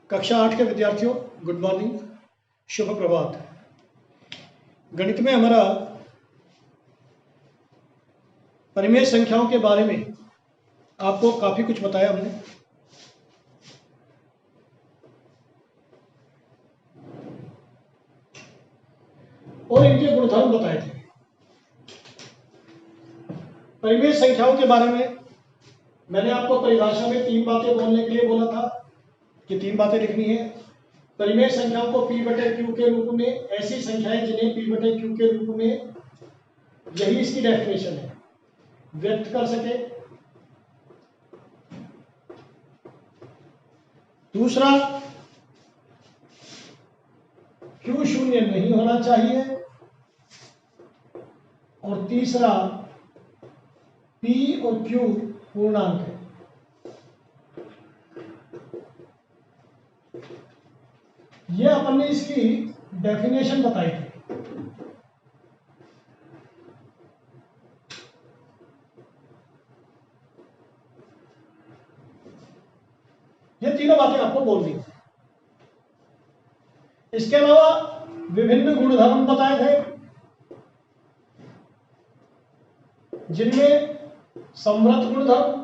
कक्षा 8 के विद्यार्थियों, गुड मॉर्निंग, शुभ प्रभात। गणित में हमारा परिमेय संख्याओं के बारे में आपको काफी कुछ बताया हमने। और इनके गुणधर्म बताए थे। परिमेय संख्याओं के बारे में मैंने आपको परिभाषा में 3 बातें बोलने के लिए बोला था कि 3 बातें लिखनी है। परिमेय संख्याओं को P/Q के रूप में, ऐसी संख्याएं जिन्हें P/Q के रूप में, यही इसकी डेफिनेशन है, व्यक्त कर सके। दूसरा, Q शून्य नहीं होना चाहिए। और तीसरा, P और Q पूर्णांक है। ये अपन ने इसकी डेफिनेशन बताई थी। ये तीनों बातें आपको बोल दी। इसके अलावा विभिन्न गुणधर्म बताए थे, जिनमें समवर्त गुणधर्म,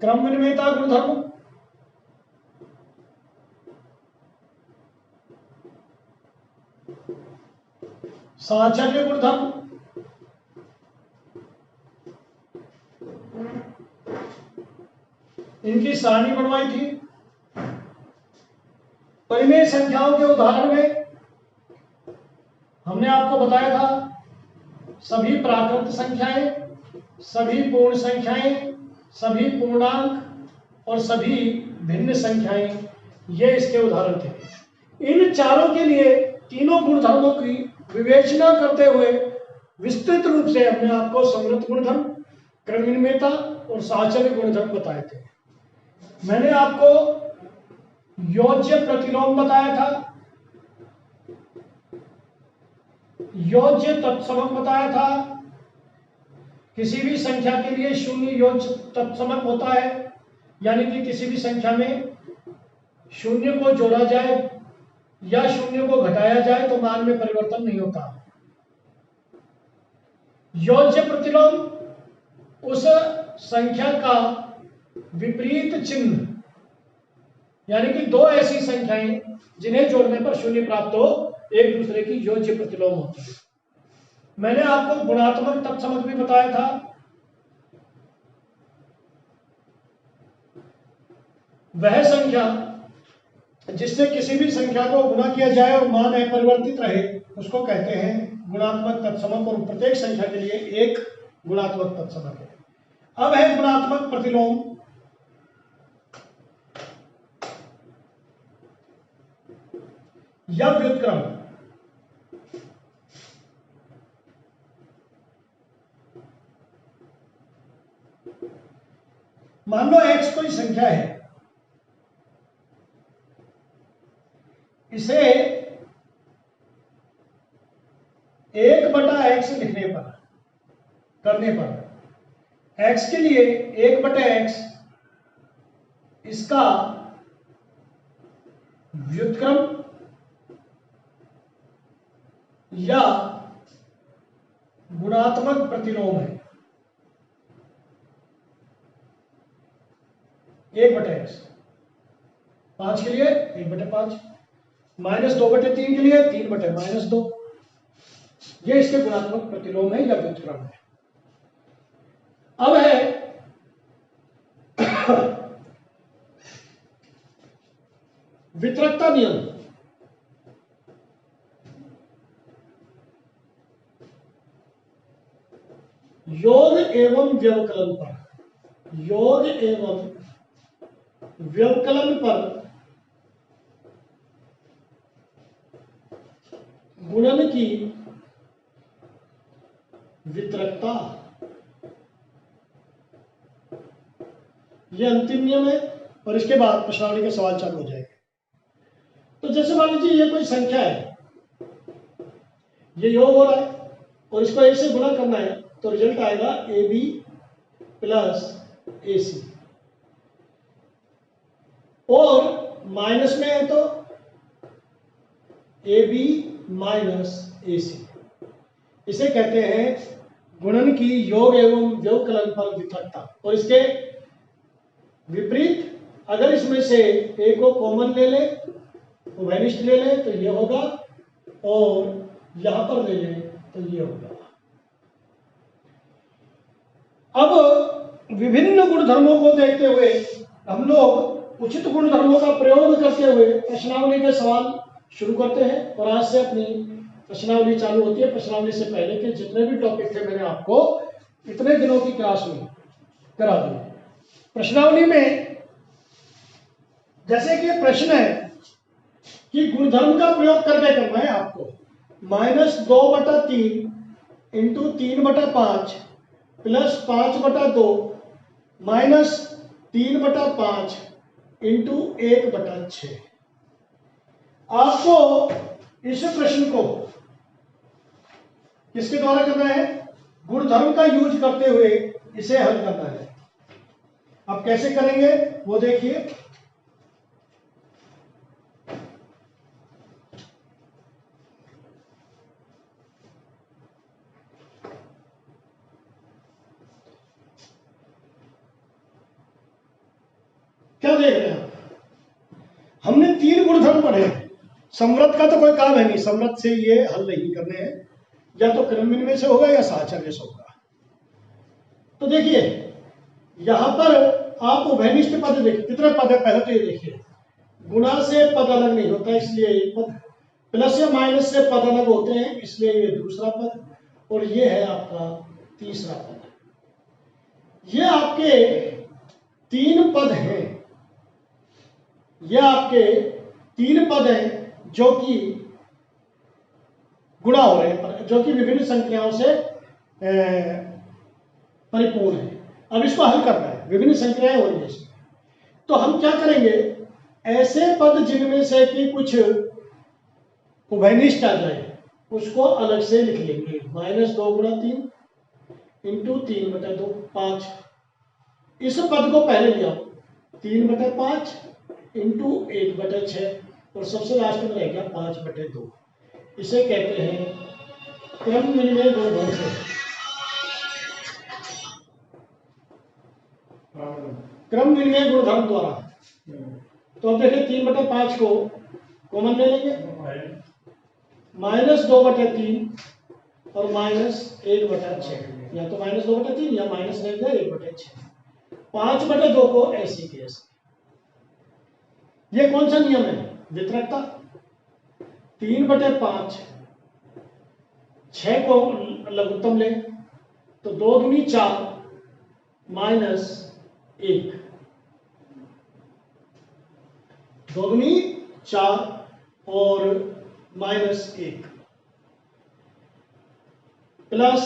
क्रम विनिमेयता गुणधर्म, साहचर्य गुणधर्म, इनकी सारणी बनवाई थी। परिमेय संख्याओं के उदाहरण में हमने आपको बताया था सभी प्राकृत संख्याएं, सभी पूर्ण संख्याएं, सभी पूर्णांक और सभी भिन्न संख्याएं, ये इसके उदाहरण थे। इन चारों के लिए तीनों गुणधर्मों की विवेचना करते हुए विस्तृत रूप से हमने आपको समवर्त गुणधर्म, क्रम विनिमेयता और साहचर्य गुणधर्म बताए थे। मैंने आपको योज्य प्रतिलोम बताया था, योज्य तत्समक बताया था। किसी भी संख्या के लिए शून्य योज्य तत्समक होता है, यानी कि किसी भी संख्या में शून्य को जोड़ा जाए या शून्य को घटाया जाए तो मान में परिवर्तन नहीं होता। योज्य प्रतिलोम उस संख्या का विपरीत चिन्ह, यानी कि दो ऐसी संख्याएं जिन्हें जोड़ने पर शून्य प्राप्त हो, एक दूसरे की योज्य प्रतिलोम होती है। मैंने आपको गुणात्मक तत्समक भी बताया था। वह संख्या जिससे किसी भी संख्या को गुणा किया जाए और मान अपरिवर्तित रहे, उसको कहते हैं गुणात्मक तत्समक। और प्रत्येक संख्या के लिए एक गुणात्मक तत्समक है। अब है गुणात्मक प्रतिलोम। या व्युत्क्रम। मान लो x कोई संख्या है, इसे 1/x लिखने पर, करने पर x के लिए 1/x इसका व्युत्क्रम या गुणात्मक प्रतिलोम है। 1/x, 5 के लिए 1/5, -2/3 के लिए 3/-2, ये इसके गुणात्मक प्रतिलोम है या व्युत्क्रम है। अब है वितरकता नियम। योग एवं व्यवकलन पर, योग एवं व्यवकलन पर गुणन की वितरकता, यह अंतिम नियम है। और इसके बाद प्रश्नावली के सवाल चालू हो जाएंगे। तो जैसे मान लीजिए ये कोई संख्या है, ये योग हो रहा है और इसको a से गुणा करना है, तो रिजल्ट आएगा AB + AC। और माइनस में है तो ए बी माइनस ए सी। इसे कहते हैं गुणन की योग एवं व्यवकलन पर वितरकता। और इसके विपरीत अगर इसमें से ए को कॉमन ले ले, उभयनिष्ठ ले ले तो ये होगा, और यहां पर ले ले तो ये होगा। अब विभिन्न गुणधर्मों को देखते हुए हम लोग उचित गुणधर्मों का प्रयोग करते हुए प्रश्नावली के सवाल शुरू करते हैं। और आज से अपनी प्रश्नावली चालू होती है। प्रश्नावली से पहले के जितने भी टॉपिक थे मैंने आपको इतने दिनों की क्लास में करा दिए। प्रश्नावली में जैसे कि प्रश्न है कि गुणधर्म का प्रयोग करके करना है आपको। -2/3 इंटू 3/5 प्लस 5/2 माइनस 3/5 इंटू 1/6। आपको इस प्रश्न को किसके द्वारा करना है? गुणधर्म का यूज करते हुए इसे हल करना है। अब कैसे करेंगे वो देखिए। क्या देख रहे हैं? हमने 3 गुणधर्म पढ़े। समव्रत का तो कोई काम है नहीं, समव्रत से ये हल नहीं करने हैं, या तो क्रम विनिमय से होगा या साहचर्य से होगा। तो देखिए यहां पर आप उभयनिष्ठ पद देखिए, कितने पद है पहले तो ये देखिए। गुणा से पद अलग नहीं होता इसलिए एक पद, प्लस या माइनस से पद अलग होते हैं इसलिए ये दूसरा पद, और ये है आपका तीसरा पद। ये आपके 3 पद हैं, ये आपके 3 पद हैं जो कि गुणा हो रहे हैं, जो कि विभिन्न संख्याओं से परिपूर्ण है। अब इसको हल करना है, विभिन्न संख्याएं हो रही है इसमें। तो हम क्या करेंगे, ऐसे पद जिनमें से कि कुछ उभयनिष्ठ आ जाए उसको अलग से लिख लेंगे। -2 × 3 इंटू 3/2 5। इस पद को पहले लिया 3/5 इंटू 1/6, और सबसे लास्ट में रह गया 5/2। इसे कहते हैं क्रम विनिमय गुणधर्म से, क्रम विनिमय गुणधर्म द्वारा। तो अब देखिए 3/5 को कॉमन ले लेंगे, -2/3 और -1/6, या तो -2/3 या -1/6। 5/2 को ऐसे के ऐसे। ये कौन सा नियम है? वितरकता। 3/5 6 को लघुत्तम ले तो 2 दूनी 4 -1, 2 दूनी 4 और -1 प्लस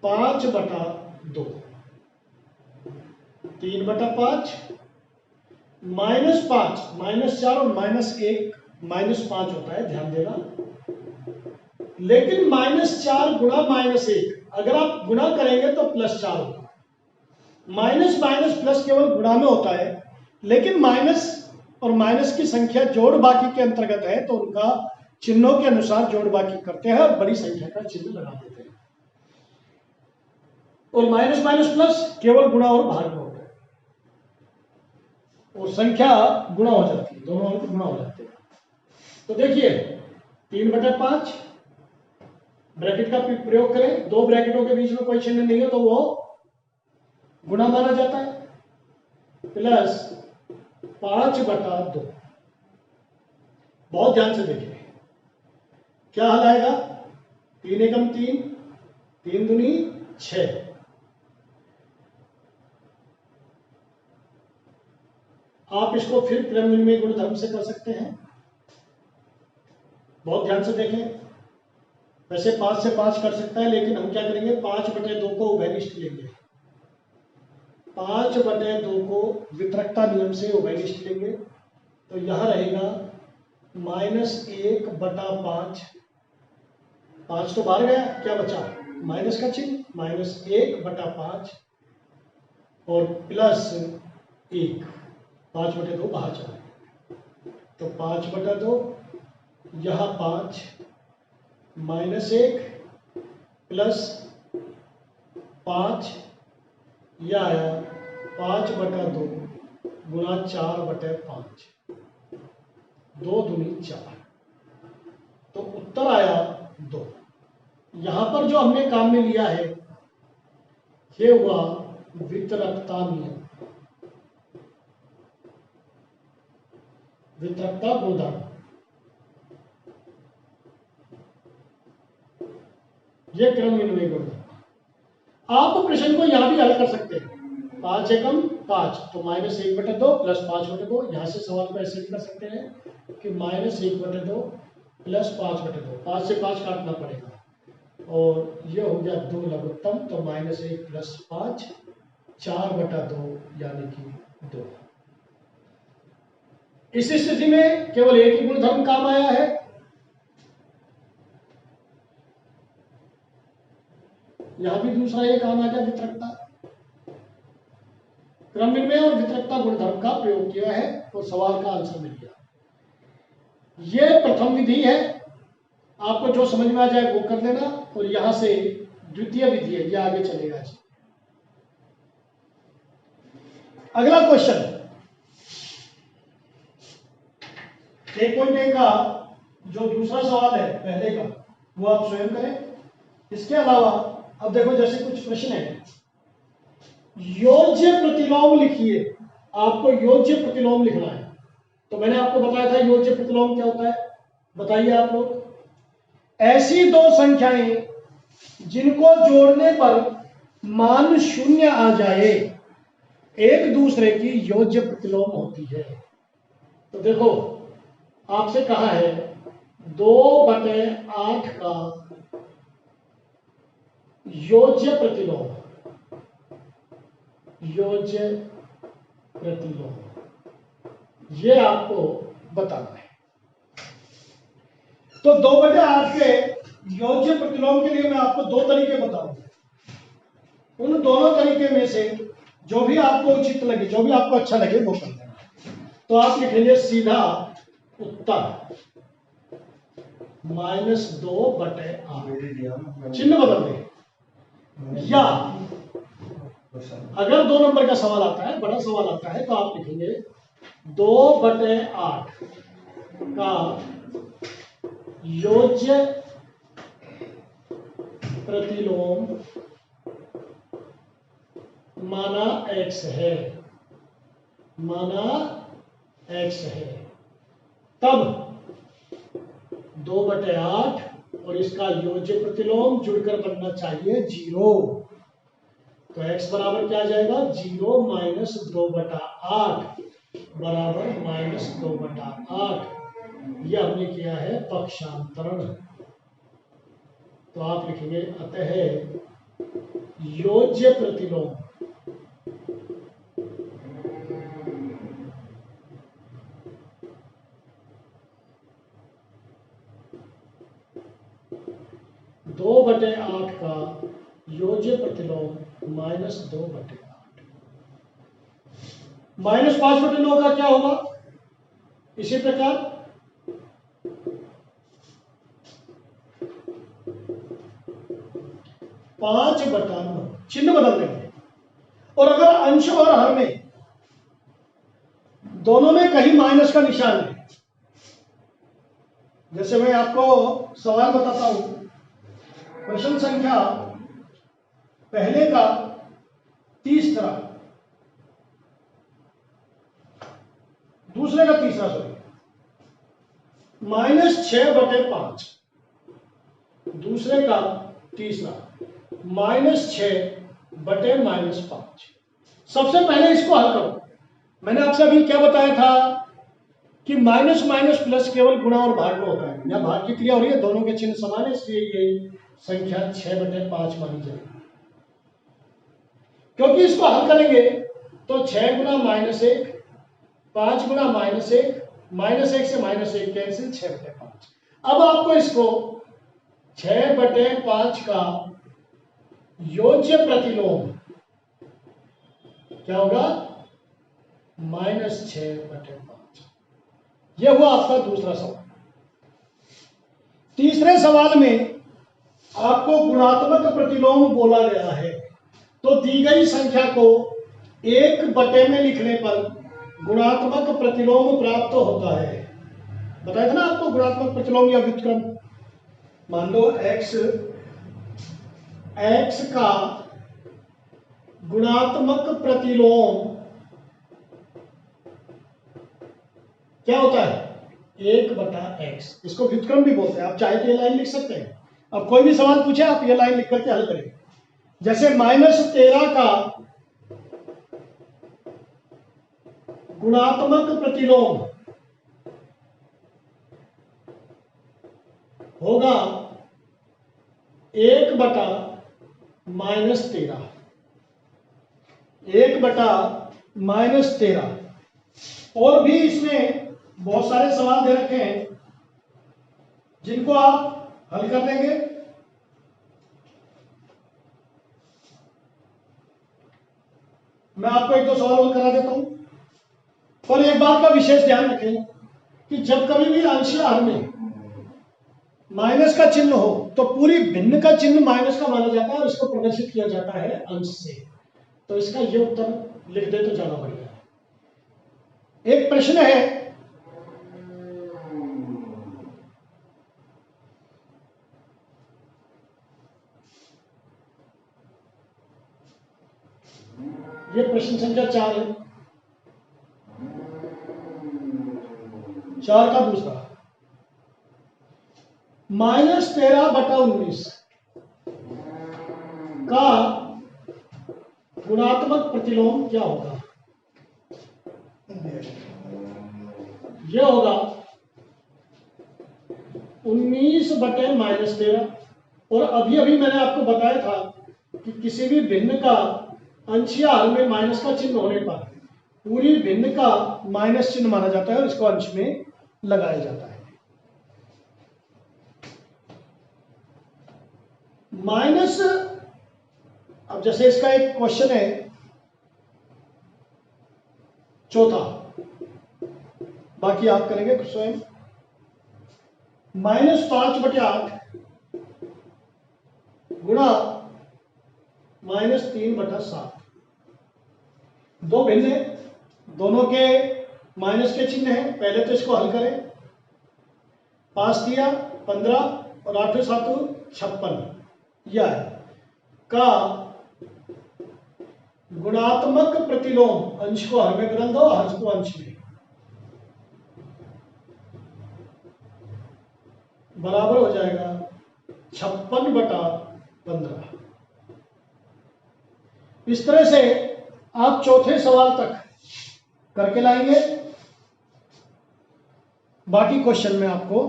5/2। 3/5 -5 -4 और -1 -5 होता है, ध्यान देना। लेकिन -4 गुणा -1 अगर आप गुणा करेंगे तो +4 होगा। माइनस माइनस प्लस केवल गुणा में होता है, लेकिन माइनस और माइनस की संख्या जोड़ बाकी के अंतर्गत है, तो उनका चिन्हों के अनुसार जोड़ बाकी करते हैं और बड़ी संख्या का चिन्ह लगा देते हैं। और माइनस माइनस प्लस केवल गुणा और भाग में होता है, और संख्या गुणा हो जाती है, दोनों अंक गुणा हो जाते हैं। तो देखिए 3/5 ब्रैकेट का प्रयोग करें, 2 ब्रैकेटों के बीच में कोई चिन्ह नहीं है तो वो गुणा माना जाता है, प्लस 5/2। बहुत ध्यान से देखिए क्या हल आएगा। 3 एकम 3, 3 दूनी 6। आप इसको फिर क्रम विनिमय गुणधर्म से कर सकते हैं। बहुत ध्यान से देखें, वैसे 5 से 5 कर सकता है, लेकिन हम क्या करेंगे 5/2 को उभयनिष्ठ लेंगे। 5/2 को वितरकता नियम से उभयनिष्ठ लेंगे, तो यहां रहेगा -1/5। 5 तो बाहर गया, क्या बचा माइनस का चिन्ह, -1/5 और +1, 5/2 बाहर चला गया। तो 5/2, यहाँ 5 -1 प्लस 5, यह आया 5/2 गुना 4/5, 2 दूनी 4, तो उत्तर आया 2। यहां पर जो हमने काम में लिया है ये हुआ वितरकता नियम, वितरकता गुणधर्म। ये क्रम विनिमय गुणधर्म। आप प्रश्न को यहां भी हल कर सकते हैं। 5 एकम 5 तो -1/2 प्लस 5/2, यहां से सवाल को ऐसे भी कर सकते हैं कि -1/2 प्लस 5/2, 5 से 5 काटना पड़ेगा और ये हो गया 2 लघुत्तम, तो -1 प्लस 5 4/2 यानी कि 2। इस स्थिति में केवल एक ही गुणधर्म काम आया है, यहां भी दूसरा ये काम आ गया वितरकता। क्रम विनिमय और वितरकता गुणधर्म का प्रयोग किया है और सवाल का आंसर मिल गया। यह प्रथम विधि है, आपको जो समझ में आ जाए वो कर लेना, और यहां से द्वितीय विधि है, यह आगे चलेगा जी। अगला क्वेश्चन 1.1 का जो दूसरा सवाल है पहले का, वो आप स्वयं करें। इसके अलावा अब देखो, जैसे कुछ प्रश्न है, योज्य प्रतिलोम लिखिए, आपको योज्य प्रतिलोम लिखना है। तो मैंने आपको बताया था योज्य प्रतिलोम क्या होता है, बताइए आप लोग। ऐसी दो संख्याएं जिनको जोड़ने पर मान 0 आ जाए, एक दूसरे की योज्य प्रतिलोम होती है। तो देखो, आपसे कहा है 2/8 का योज्य प्रतिलोम, योज्य प्रतिलोम ये आपको बताना है। तो 2/8 के योज्य प्रतिलोम के लिए मैं आपको 2 तरीके बताऊंगा। उन दोनों तरीके में से जो भी आपको उचित लगे, जो भी आपको अच्छा लगे वो कर देना। तो आप लिखेंगे सीधा उत्तर -2/8, चिन्ह बदल दें। या अगर 2 नंबर का सवाल आता है, बड़ा सवाल आता है, तो आप लिखेंगे 2/8 का योज्य प्रतिलोम माना x है, माना x है, तब 2/8 और इसका योज्य प्रतिलोम जुड़कर बनना चाहिए 0। तो x बराबर क्या आ जाएगा, 0 - 2/8 बराबर -2/8। यह हमने किया है पक्षांतरण। तो आप लिखेंगे अतः योज्य प्रतिलोम (2/8) का योज्य प्रतिलोम -2/8। -5/9 का क्या होगा, इसी प्रकार 5/9, चिन्ह बदल देंगे। और अगर अंश और हर में दोनों में कहीं माइनस का निशान है, जैसे मैं आपको सवाल बताता हूं, प्रश्न संख्या पहले का तीसरा, दूसरे का तीसरा, सॉरी, -6/5, दूसरे का तीसरा -6/-5। सबसे पहले इसको हल करो। मैंने आपसे अभी क्या बताया था कि माइनस माइनस प्लस केवल गुणा और भाग में होता है। यहां भाग की क्रिया हो रही है, दोनों के चिन्ह समान है, इसलिए ये संख्या 6/5 मानी जाएगी। क्योंकि इसको हल करेंगे तो 6 गुना -1, 5 गुना -1, -1 से -1 कैंसिल, 6/5। अब आपको इसको 6/5 का योज्य प्रतिलोम क्या होगा, -6/5। यह हुआ आपका दूसरा सवाल। तीसरे सवाल में आपको गुणात्मक प्रतिलोम बोला गया है। तो दी गई संख्या को 1/, में लिखने पर गुणात्मक प्रतिलोम प्राप्त होता है। बताया था ना आपको गुणात्मक प्रतिलोम या व्युत्क्रम। मान लो x का गुणात्मक प्रतिलोम क्या होता है? 1/x। इसको व्युत्क्रम भी बोलते हैं। आप चाहे तो ये लाइन लिख सकते हैं। अब कोई भी सवाल पूछे आप ये लाइन लिख करके हल करें। जैसे -13 का गुणात्मक प्रतिलोम होगा 1/-13। 1/-13। और भी इसमें बहुत सारे सवाल दे रखे हैं जिनको आप हल कर लेंगे। मैं आपको 1-2 सवाल और करा देता हूं। पर एक बात का विशेष ध्यान रखें कि जब कभी भी अंशीय हर में माइनस का चिन्ह हो तो पूरी भिन्न का चिन्ह माइनस का माना जाता है और इसको प्रदर्शित किया जाता है अंश से। तो इसका ये उत्तर लिख दे तो ज्यादा बढ़िया है। एक प्रश्न है, ये प्रश्न संख्या 4 है। 4 का दूसरा, -13/19 का गुणात्मक प्रतिलोम क्या होगा? यह होगा 19/-13। और अभी अभी मैंने आपको बताया था कि किसी भी भिन्न का अंशीय हर में माइनस का चिन्ह होने पर पूरी भिन्न का माइनस चिन्ह माना जाता है और इसको अंश में लगाया जाता है। माइनस, अब जैसे इसका एक क्वेश्चन है चौथा, बाकी आप करेंगे स्वयं। -5/8 गुणा -3/7। दो भिन्न है, दोनों के माइनस के चिन्ह है। पहले तो इसको हल करें। 5 दिया 15 और 8 7 56 यह है का गुणात्मक प्रतिलोम। अंश को हर में बदल दो, हर्ष को अंश में, बराबर हो जाएगा 56/15। इस तरह से आप चौथे सवाल तक करके लाएंगे। बाकी क्वेश्चन मैं आपको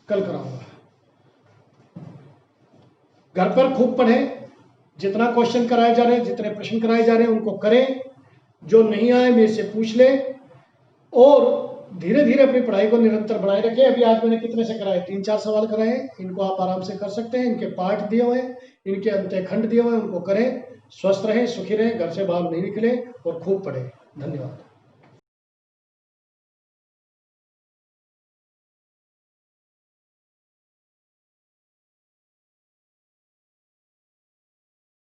कल कराऊंगा। घर पर खूब पढ़ें। जितना क्वेश्चन कराए जा रहे हैं, जितने प्रश्न कराए जा रहे हैं उनको करें। जो नहीं आए मेरे से पूछ लें और धीरे धीरे अपनी पढ़ाई को निरंतर बनाए रखें। अभी आज मैंने कितने से कराए? 3-4 सवाल कराए हैं। इनको आप आराम से कर सकते हैं। इनके पाठ दिए हुए हैं, इनके अंत्यखंड दिए हुए हैं, उनको करें। स्वस्थ रहें, सुखी रहें, घर से बाहर नहीं निकलें और खूब पढ़ें। धन्यवाद।